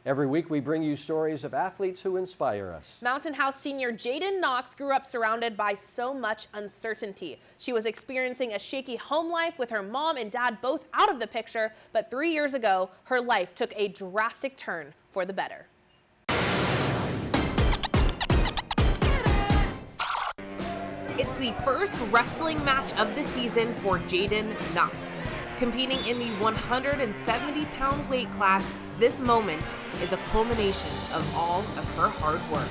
Every week we bring you stories of athletes who inspire us. Mountain House senior Jayden Knox grew up surrounded by so much uncertainty. She was experiencing a shaky home life with her mom and dad both out of the picture, but 3 years ago, her life took a drastic turn for the better. It's the first wrestling match of the season for Jayden Knox. Competing in the 170-pound weight class, this moment is a culmination of all of her hard work.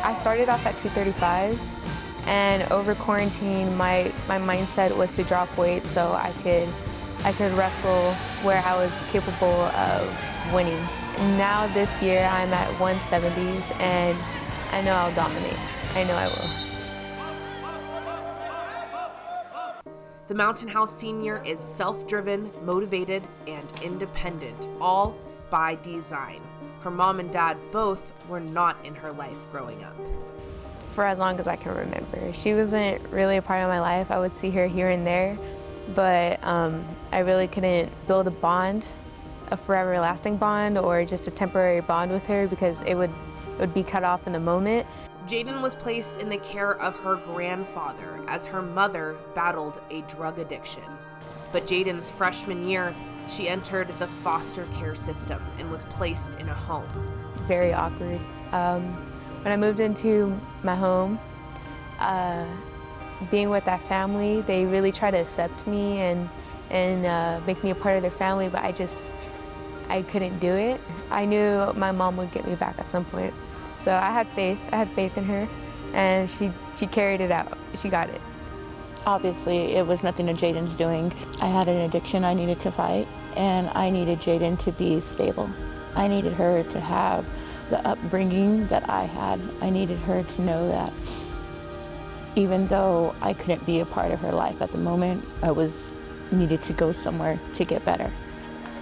I started off at 235s, and over quarantine, my mindset was to drop weight so I could wrestle where I was capable of winning. And now this year, I'm at 170s, and I know I'll dominate. I know I will. The Mountain House senior is self-driven, motivated, and independent, all by design. Her mom and dad both were not in her life growing up. For as long as I can remember. She wasn't really a part of my life. I would see her here and there, but I really couldn't build a bond, a forever lasting bond, or just a temporary bond with her because it would be cut off in the moment. Jayden was placed in the care of her grandfather as her mother battled a drug addiction. But Jayden's freshman year, she entered the foster care system and was placed in a home. Very awkward. When I moved into my home, being with that family, they really try to accept me and make me a part of their family, but I couldn't do it. I knew my mom would get me back at some point. So I had faith in her, and she carried it out. She got it. Obviously, it was nothing of Jayden's doing. I had an addiction I needed to fight, and I needed Jayden to be stable. I needed her to have the upbringing that I had. I needed her to know that even though I couldn't be a part of her life at the moment, I needed to go somewhere to get better.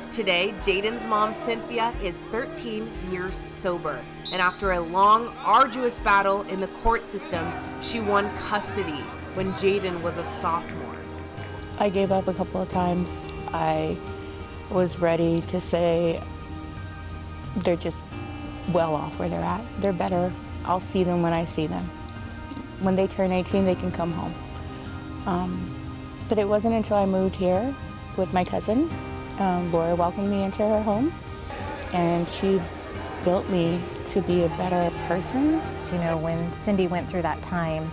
Today, Jayden's mom, Cynthia, is 13 years sober. And after a long, arduous battle in the court system, she won custody when Jayden was a sophomore. I gave up a couple of times. I was ready to say they're just well off where they're at. They're better. I'll see them when I see them. When they turn 18, they can come home. But it wasn't until I moved here with my cousin. Laura welcomed me into her home, and she built me to be a better person. You know, when Cindy went through that time,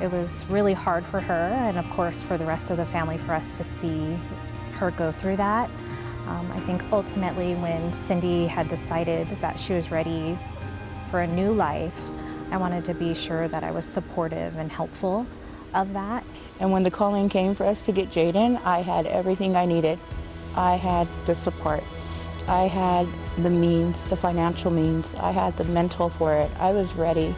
it was really hard for her, and of course for the rest of the family, for us to see her go through that. I think ultimately when Cindy had decided that she was ready for a new life, I wanted to be sure that I was supportive and helpful of that. And when the calling came for us to get Jayden, I had everything I needed. I had the support. I had the means, the financial means. I had the mental for it. I was ready.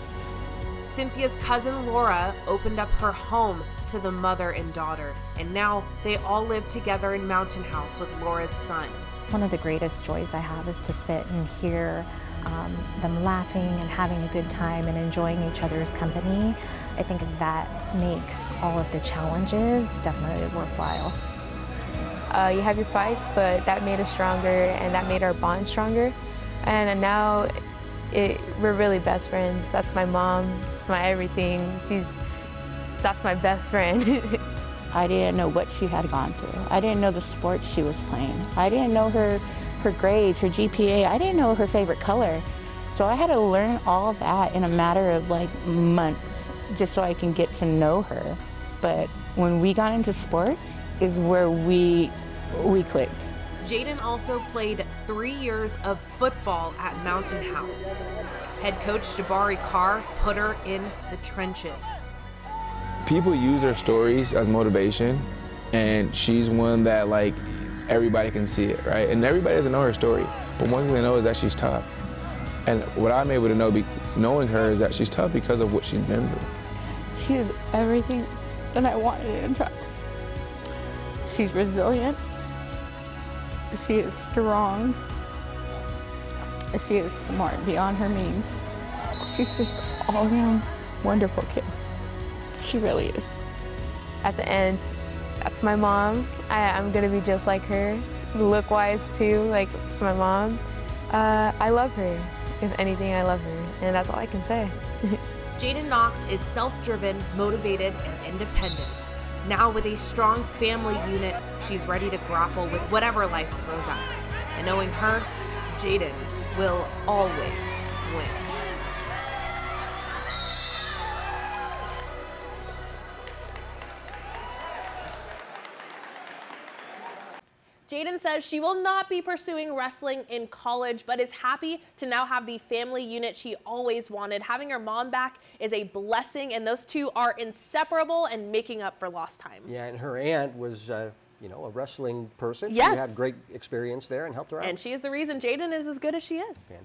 Cynthia's cousin Laura opened up her home to the mother and daughter, and now they all live together in Mountain House with Laura's son. One of the greatest joys I have is to sit and hear them laughing and having a good time and enjoying each other's company. I think that makes all of the challenges definitely worthwhile. You have your fights, but that made us stronger, and that made our bond stronger. And now we're really best friends. That's my mom. It's my everything. That's my best friend. I didn't know what she had gone through. I didn't know the sports she was playing. I didn't know her grades, her GPA. I didn't know her favorite color. So I had to learn all that in a matter of like months just so I can get to know her. But when we got into sports is where we clicked. Jayden also played 3 years of football at Mountain House. Head coach Jabari Carr put her in the trenches. People use her stories as motivation, and she's one that like everybody can see it, right? And everybody doesn't know her story, but one thing they know is that she's tough. And what I'm able to know, knowing her, is that she's tough because of what she's been through. She is everything that I wanted in child. She's resilient. She is strong. She is smart beyond her means. She's just all around wonderful kid. She really is. At the end, that's my mom. I'm gonna be just like her. Look-wise too, like it's my mom. I love her. If anything, I love her, and that's all I can say. Jayden Knox is self-driven, motivated, and independent. Now with a strong family unit, she's ready to grapple with whatever life throws at her. And knowing her, Jayden will always win. Jayden says she will not be pursuing wrestling in college, but is happy to now have the family unit she always wanted. Having her mom back is a blessing, and those two are inseparable and making up for lost time. Yeah, and her aunt was, you know, a wrestling person. Yes. She had great experience there and helped her out. And she is the reason Jayden is as good as she is. Fantastic.